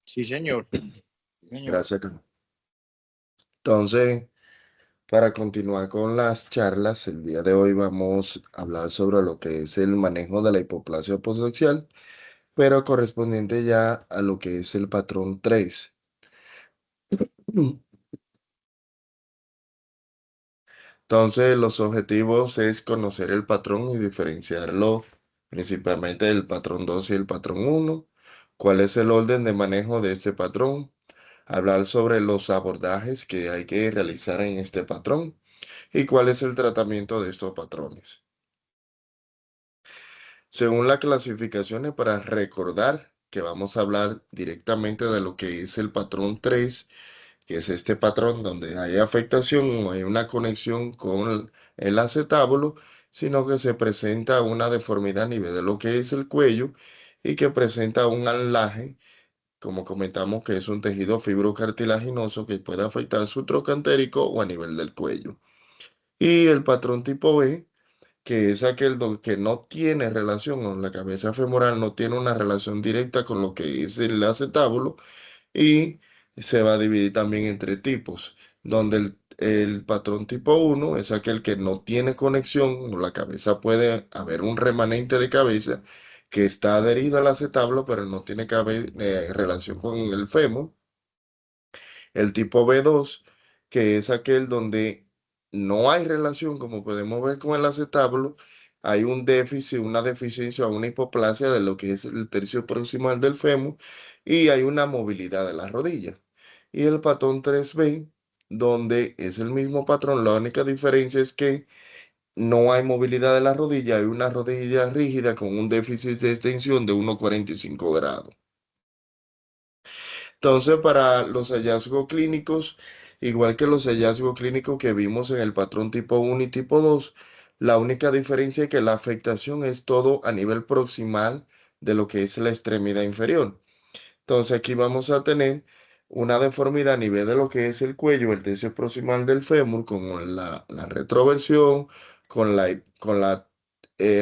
Sí, señor. Sí, señor. Gracias, Carlos. Entonces, para continuar con las charlas, el día de hoy vamos a hablar sobre lo que es el manejo de la hipoplasia posexual, pero correspondiente ya a lo que es el patrón 3. Entonces, los objetivos es conocer el patrón y diferenciarlo principalmente del patrón 2 y el patrón 1. ¿Cuál es el orden de manejo de este patrón? Hablar sobre los abordajes que hay que realizar en este patrón y cuál es el tratamiento de estos patrones. Según las clasificaciones, para recordar que vamos a hablar directamente de lo que es el patrón 3, que es este patrón donde hay afectación o hay una conexión con el acetábulo, sino que se presenta una deformidad a nivel de lo que es el cuello y que presenta un anlaje, como comentamos, que es un tejido fibrocartilaginoso que puede afectar su trocantérico o a nivel del cuello. Y el patrón tipo B, que es aquel que no tiene relación con la cabeza femoral, no tiene una relación directa con lo que es el acetábulo y se va a dividir también entre tipos, donde el patrón tipo 1 es aquel que no tiene conexión, la cabeza puede haber un remanente de cabeza que está adherido al acetábulo, pero no tiene relación con el fémur. El tipo B2, que es aquel donde no hay relación, como podemos ver con el acetábulo, hay un déficit, una deficiencia o una hipoplasia de lo que es el tercio proximal del fémur y hay una movilidad de la rodilla. Y el patrón 3B, donde es el mismo patrón, la única diferencia es que no hay movilidad de la rodilla, hay una rodilla rígida con un déficit de extensión de 1,45 grados. Entonces, para los hallazgos clínicos, igual que los hallazgos clínicos que vimos en el patrón tipo 1 y tipo 2, la única diferencia es que la afectación es todo a nivel proximal de lo que es la extremidad inferior. Entonces, aquí vamos a tener una deformidad a nivel de lo que es el cuello, el tercio proximal del fémur, con la retroversión, con la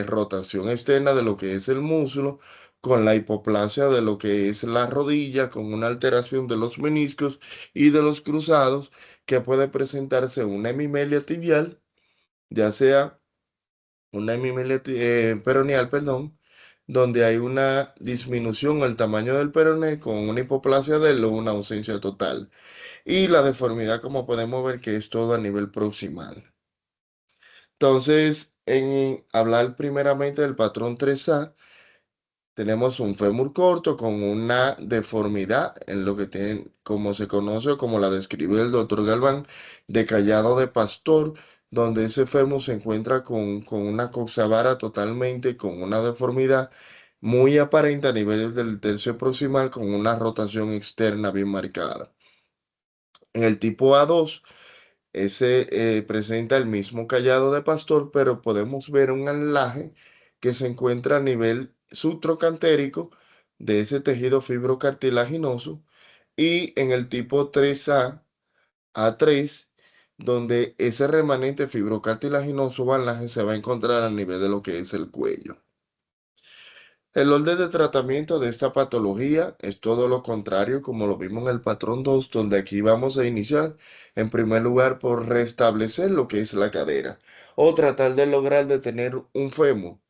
rotación externa de lo que es el muslo, con la hipoplasia de lo que es la rodilla, con una alteración de los meniscos y de los cruzados, que puede presentarse una hemimelia tibial, ya sea una hemimelia peroneal, perdón, donde hay una disminución en el tamaño del peroné con una hipoplasia de él o una ausencia total. Y la deformidad, como podemos ver, que es todo a nivel proximal. Entonces, en hablar primeramente del patrón 3A, tenemos un fémur corto con una deformidad en lo que tiene, como se conoce o como la describe el doctor Galván, de callado de pastor, donde ese fémur se encuentra con una coxavara totalmente, con una deformidad muy aparente a nivel del tercio proximal, con una rotación externa bien marcada. En el tipo A2, ese presenta el mismo callado de pastor, pero podemos ver un anlaje que se encuentra a nivel subtrocantérico de ese tejido fibrocartilaginoso. Y en el tipo 3A, A3, donde ese remanente fibrocartilaginoso o anlaje se va a encontrar a nivel de lo que es el cuello. El orden de tratamiento de esta patología es todo lo contrario, como lo vimos en el patrón 2, donde aquí vamos a iniciar en primer lugar por restablecer lo que es la cadera o tratar de lograr de tener un fémur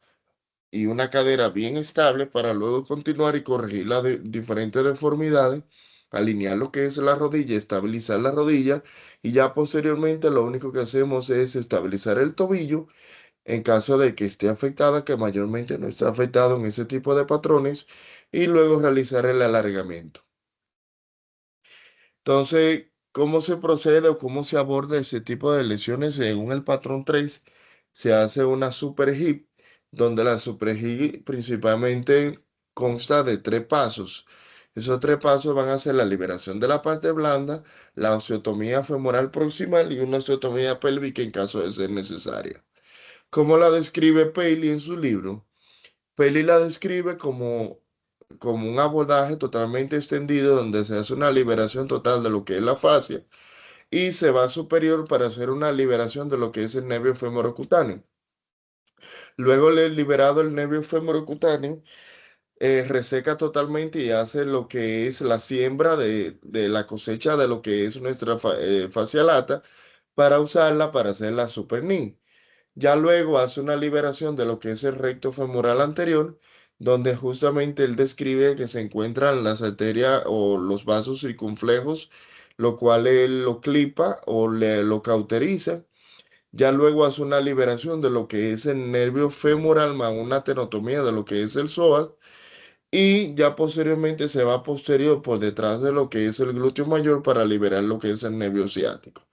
y una cadera bien estable para luego continuar y corregir las diferentes deformidades, alinear lo que es la rodilla, estabilizar la rodilla y ya posteriormente lo único que hacemos es estabilizar el tobillo en caso de que esté afectada, que mayormente no está afectado en ese tipo de patrones, y luego realizar el alargamiento. Entonces, ¿cómo se procede o cómo se aborda ese tipo de lesiones? Según el patrón 3, se hace una super hip, donde la super hip principalmente consta de 3 pasos. Esos 3 pasos van a ser la liberación de la parte blanda, la osteotomía femoral proximal y una osteotomía pélvica en caso de ser necesaria. ¿Cómo la describe Paley en su libro? Paley la describe como un abordaje totalmente extendido donde se hace una liberación total de lo que es la fascia y se va superior para hacer una liberación de lo que es el nervio femorocutáneo. Luego de liberado el nervio femorocutáneo, reseca totalmente y hace lo que es la siembra de la cosecha de lo que es nuestra fascia lata para usarla para hacer la super knee. Ya luego hace una liberación de lo que es el recto femoral anterior, donde justamente él describe que se encuentran las arterias o los vasos circunflejos, lo cual él lo clipa o lo cauteriza. Ya luego hace una liberación de lo que es el nervio femoral más una tenotomía de lo que es el psoas. Y ya posteriormente se va posterior por detrás de lo que es el glúteo mayor para liberar lo que es el nervio ciático.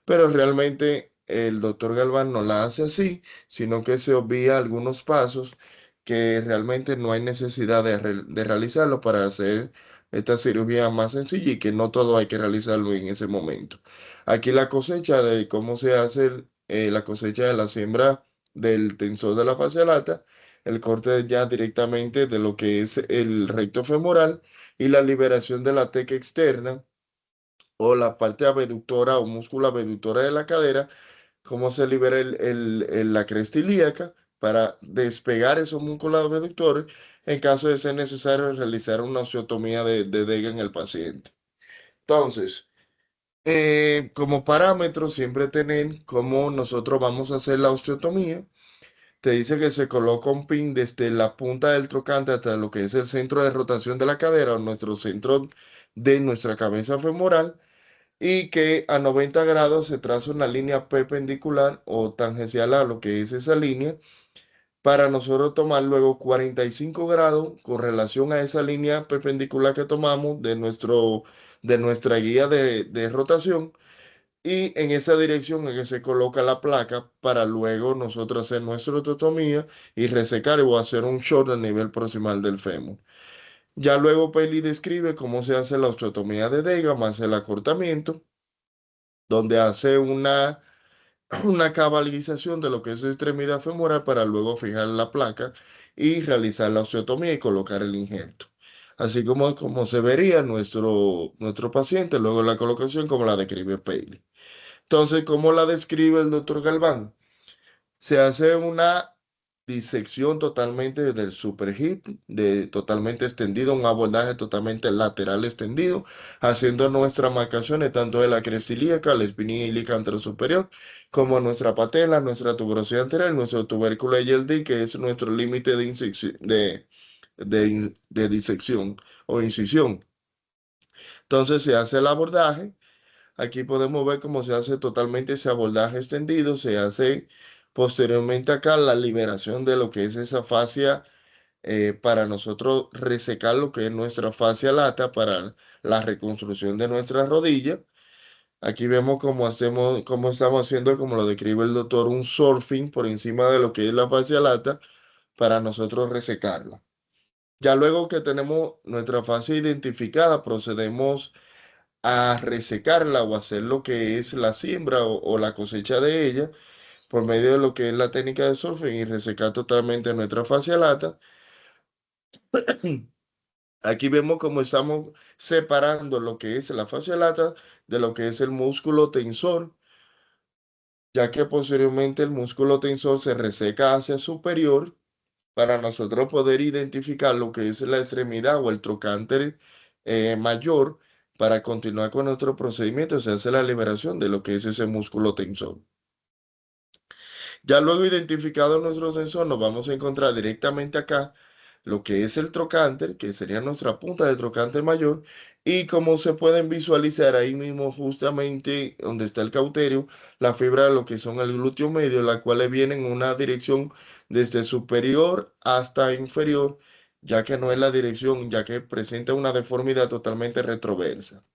Pero realmente el doctor Galván no la hace así, sino que se obvia algunos pasos que realmente no hay necesidad de realizarlo para hacer esta cirugía más sencilla y que no todo hay que realizarlo en ese momento. Aquí la cosecha de cómo se hace la cosecha de la siembra del tensor de la fascia lata, el corte ya directamente de lo que es el recto femoral y la liberación de la teca externa o la parte abductora o músculo abductora de la cadera, cómo se libera la cresta ilíaca para despegar esos músculos abductores en caso de ser necesario realizar una osteotomía de Dega en el paciente. Entonces, como parámetro, siempre tener cómo nosotros vamos a hacer la osteotomía. Te dice que se coloca un pin desde la punta del trocante hasta lo que es el centro de rotación de la cadera o nuestro centro de nuestra cabeza femoral y que a 90 grados se traza una línea perpendicular o tangencial a lo que es esa línea para nosotros tomar luego 45 grados con relación a esa línea perpendicular que tomamos de nuestra guía de rotación y en esa dirección es que se coloca la placa para luego nosotros hacer nuestra ototomía y resecar o hacer un short a nivel proximal del fémur. Ya luego Peli describe cómo se hace la osteotomía de Dega más el acortamiento donde hace una cabalización de lo que es extremidad femoral para luego fijar la placa y realizar la osteotomía y colocar el injerto. Así como se vería nuestro paciente luego de la colocación como la describe Paley. Entonces, ¿cómo la describe el doctor Galván? Se hace una disección totalmente del superhit, totalmente extendido, un abordaje totalmente lateral extendido, haciendo nuestras marcaciones tanto de la cresta ilíaca, la espina ilíaca anterosuperior, como nuestra patela, nuestra tuberosidad anterior, nuestro tubérculo YLD, que es nuestro límite de disección o incisión. Entonces se hace el abordaje. Aquí podemos ver cómo se hace totalmente ese abordaje extendido, se hace posteriormente acá la liberación de lo que es esa fascia para nosotros resecar lo que es nuestra fascia lata para la reconstrucción de nuestra rodilla. Aquí vemos cómo estamos haciendo, como lo describe el doctor, un surfing por encima de lo que es la fascia lata para nosotros resecarla. Ya luego que tenemos nuestra fascia identificada, procedemos a resecarla o hacer lo que es la siembra o la cosecha de ella por medio de lo que es la técnica de surfing y resecar totalmente nuestra fascia lata. Aquí vemos cómo estamos separando lo que es la fascia lata de lo que es el músculo tensor, ya que posteriormente el músculo tensor se reseca hacia superior para nosotros poder identificar lo que es la extremidad o el trocánter mayor para continuar con nuestro procedimiento, se hace la liberación de lo que es ese músculo tensor. Ya luego identificado nuestro sensor, nos vamos a encontrar directamente acá lo que es el trocánter, que sería nuestra punta del trocánter mayor, y como se pueden visualizar ahí mismo, justamente donde está el cauterio, la fibra de lo que son el glúteo medio, la cual viene en una dirección desde superior hasta inferior, ya que no es la dirección, ya que presenta una deformidad totalmente retroversa.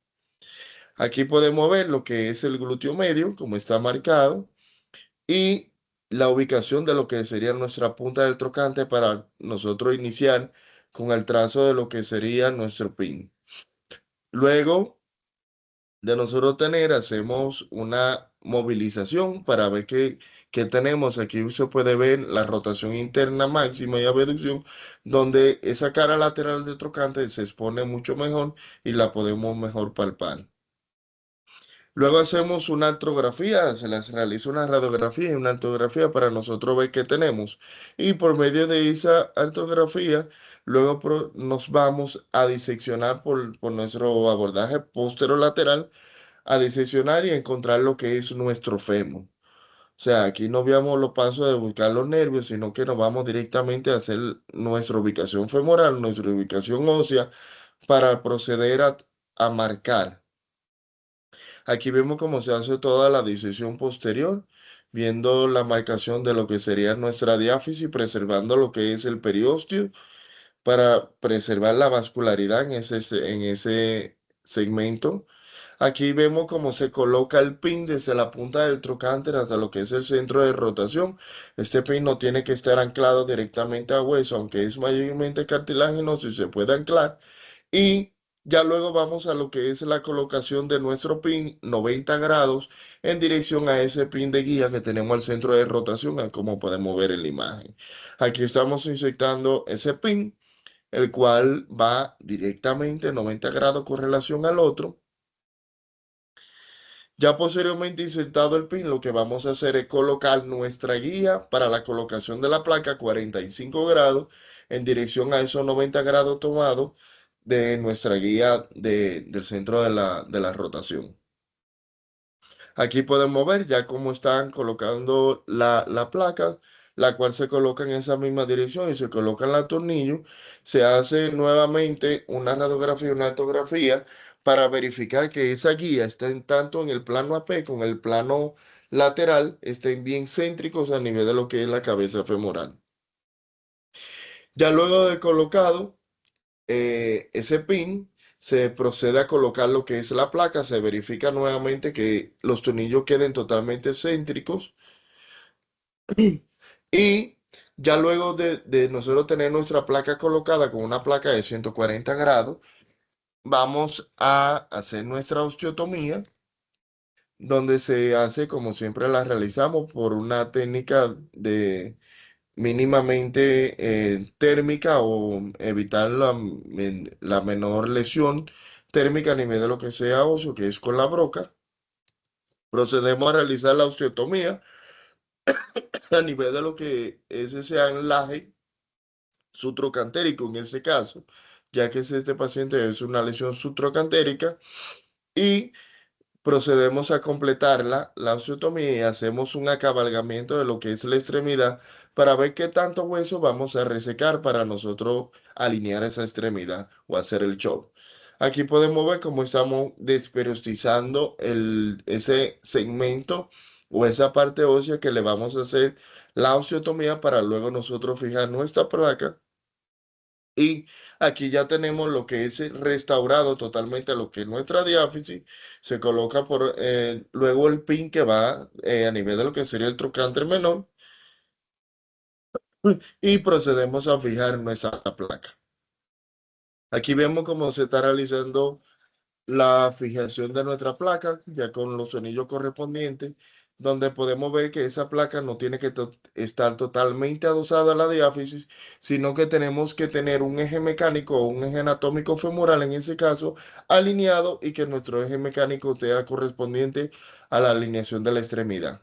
Aquí podemos ver lo que es el glúteo medio, como está marcado y la ubicación de lo que sería nuestra punta del trocante para nosotros iniciar con el trazo de lo que sería nuestro pin. Luego de nosotros hacemos una movilización para ver qué tenemos. Aquí se puede ver la rotación interna máxima y abducción, donde esa cara lateral del trocante se expone mucho mejor y la podemos mejor palpar. Luego hacemos una artrografía, se les realiza una radiografía y una artrografía para nosotros ver qué tenemos. Y por medio de esa artrografía, luego nos vamos a diseccionar por nuestro abordaje posterolateral, a diseccionar y encontrar lo que es nuestro fémur. O sea, aquí no veamos los pasos de buscar los nervios, sino que nos vamos directamente a hacer nuestra ubicación femoral, nuestra ubicación ósea, para proceder a marcar. Aquí vemos cómo se hace toda la disección posterior, viendo la marcación de lo que sería nuestra diáfisis, preservando lo que es el periósteo para preservar la vascularidad en ese segmento. Aquí vemos cómo se coloca el pin desde la punta del trocánter hasta lo que es el centro de rotación. Este pin no tiene que estar anclado directamente a hueso, aunque es mayormente cartilaginoso y se puede anclar. Y ya luego vamos a lo que es la colocación de nuestro pin 90 grados en dirección a ese pin de guía que tenemos al centro de rotación, como podemos ver en la imagen. Aquí estamos insertando ese pin, el cual va directamente 90 grados con relación al otro. Ya posteriormente insertado el pin, lo que vamos a hacer es colocar nuestra guía para la colocación de la placa 45 grados en dirección a esos 90 grados tomados de nuestra guía del centro de la rotación. Aquí podemos ver ya cómo están colocando la placa, la cual se coloca en esa misma dirección y se coloca en la tornillo. Se hace nuevamente una radiografía y una artografía para verificar que esa guía estén tanto en el plano AP como en el plano lateral, estén bien céntricos a nivel de lo que es la cabeza femoral. Ya luego de colocado ese pin, se procede a colocar lo que es la placa, se verifica nuevamente que los tornillos queden totalmente céntricos y ya luego de nosotros tener nuestra placa colocada con una placa de 140 grados, vamos a hacer nuestra osteotomía, donde se hace como siempre la realizamos por una técnica de mínimamente térmica o evitar la menor lesión térmica a nivel de lo que sea óseo, que es con la broca. Procedemos a realizar la osteotomía a nivel de lo que es ese anclaje sutrocantérico en este caso, ya que si este paciente es una lesión sutrocantérica y procedemos a completar la osteotomía y hacemos un acabalgamiento de lo que es la extremidad para ver qué tanto hueso vamos a resecar para nosotros alinear esa extremidad o hacer el chop. Aquí podemos ver cómo estamos desperiostizando ese segmento o esa parte ósea que le vamos a hacer la osteotomía para luego nosotros fijar nuestra placa y aquí ya tenemos lo que es restaurado totalmente lo que es nuestra diáfisis. Se coloca por luego el pin que va a nivel de lo que sería el trocánter menor y procedemos a fijar nuestra placa. Aquí vemos cómo se está realizando la fijación de nuestra placa, ya con los tornillos correspondientes, donde podemos ver que esa placa no tiene que estar totalmente adosada a la diáfisis, sino que tenemos que tener un eje mecánico o un eje anatómico femoral, en ese caso, alineado y que nuestro eje mecánico sea correspondiente a la alineación de la extremidad.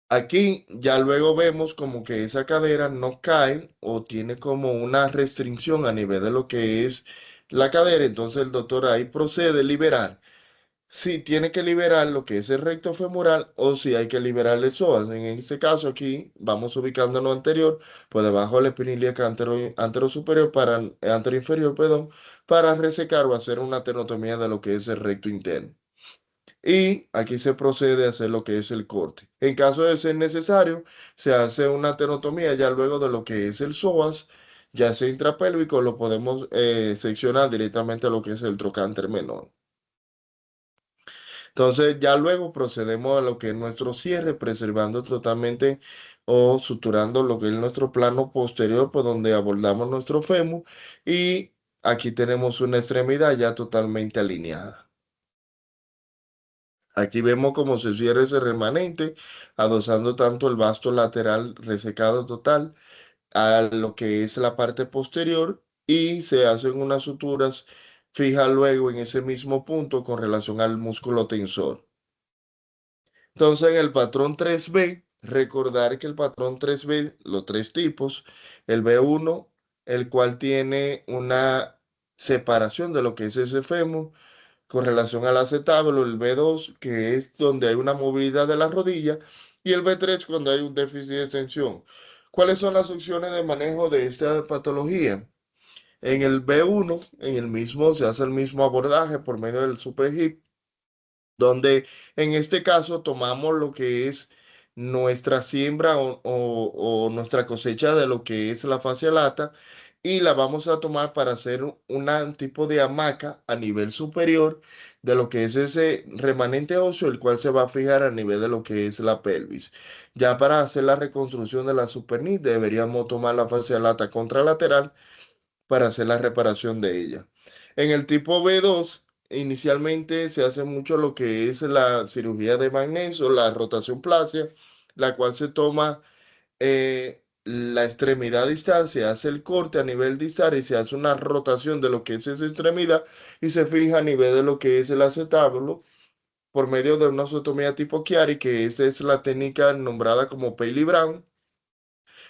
Aquí ya luego vemos como que esa cadera no cae o tiene como una restricción a nivel de lo que es la cadera, entonces el doctor ahí procede a liberar si tiene que liberar lo que es el recto femoral o si hay que liberar el psoas. En este caso aquí vamos ubicando lo anterior por debajo de la espinilla antero superior antero inferior, perdón, para resecar o hacer una tenotomía de lo que es el recto interno. Y aquí se procede a hacer lo que es el corte. En caso de ser necesario, se hace una tenotomía ya luego de lo que es el psoas, ya sea intrapélvico, lo podemos seccionar directamente a lo que es el trocánter menor. Entonces, ya luego procedemos a lo que es nuestro cierre, preservando totalmente o suturando lo que es nuestro plano posterior, por donde abordamos nuestro fémur. Y aquí tenemos una extremidad ya totalmente alineada. Aquí vemos cómo se cierra ese remanente, adosando tanto el vasto lateral resecado total a lo que es la parte posterior y se hacen unas suturas fija luego en ese mismo punto con relación al músculo tensor. Entonces, en el patrón 3B, recordar que el patrón 3B, los tres tipos, el B1, el cual tiene una separación de lo que es ese fémur con relación al acetábulo, el B2, que es donde hay una movilidad de la rodilla, y el B3 cuando hay un déficit de extensión. ¿Cuáles son las opciones de manejo de esta patología? En el B1, en el mismo, se hace el mismo abordaje por medio del super hip, donde en este caso tomamos lo que es nuestra siembra o nuestra cosecha de lo que es la fascia lata y la vamos a tomar para hacer un tipo de hamaca a nivel superior de lo que es ese remanente óseo, el cual se va a fijar a nivel de lo que es la pelvis. Ya para hacer la reconstrucción de la supernis deberíamos tomar la fascia lata contralateral para hacer la reparación de ella. En el tipo B2, inicialmente se hace mucho lo que es la cirugía de magnesio, la rotación plácea, la cual se toma la extremidad distal, se hace el corte a nivel distal y se hace una rotación de lo que es esa extremidad y se fija a nivel de lo que es el acetábulo por medio de una osteotomía tipo Chiari, que esa es la técnica nombrada como Paley Brown.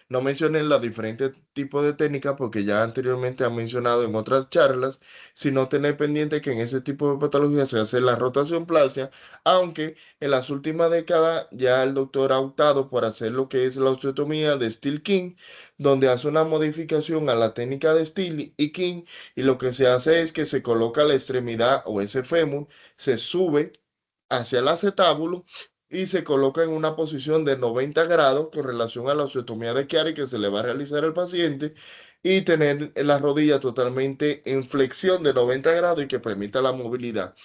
No mencionen los diferentes tipos de técnicas porque ya anteriormente han mencionado en otras charlas, sino tener pendiente que en ese tipo de patología se hace la rotación plastia, aunque en las últimas décadas ya el doctor ha optado por hacer lo que es la osteotomía de Steel King, donde hace una modificación a la técnica de Steel y King, y lo que se hace es que se coloca la extremidad o ese fémur, se sube hacia el acetábulo y se coloca en una posición de 90 grados con relación a la osteotomía de Chiari que se le va a realizar al paciente y tener la rodilla totalmente en flexión de 90 grados y que permita la movilidad.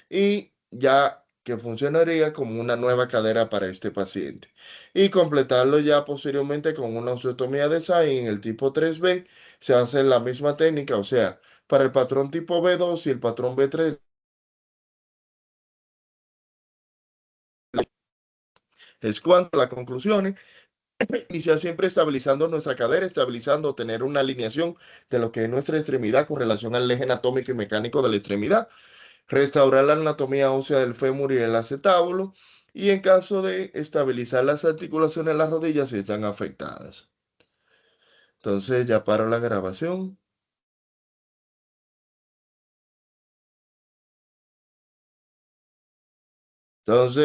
Y ya que funcionaría como una nueva cadera para este paciente. Y completarlo ya posteriormente con una osteotomía de Sain en el tipo 3B. Se hace la misma técnica, o sea, para el patrón tipo B2 y el patrón B3 es cuanto a las conclusiones. Iniciar siempre estabilizando nuestra cadera, estabilizando, tener una alineación de lo que es nuestra extremidad con relación al eje anatómico y mecánico de la extremidad, restaurar la anatomía ósea del fémur y el acetábulo, y en caso de estabilizar las articulaciones de las rodillas si están afectadas. Entonces ya paro la grabación. Entonces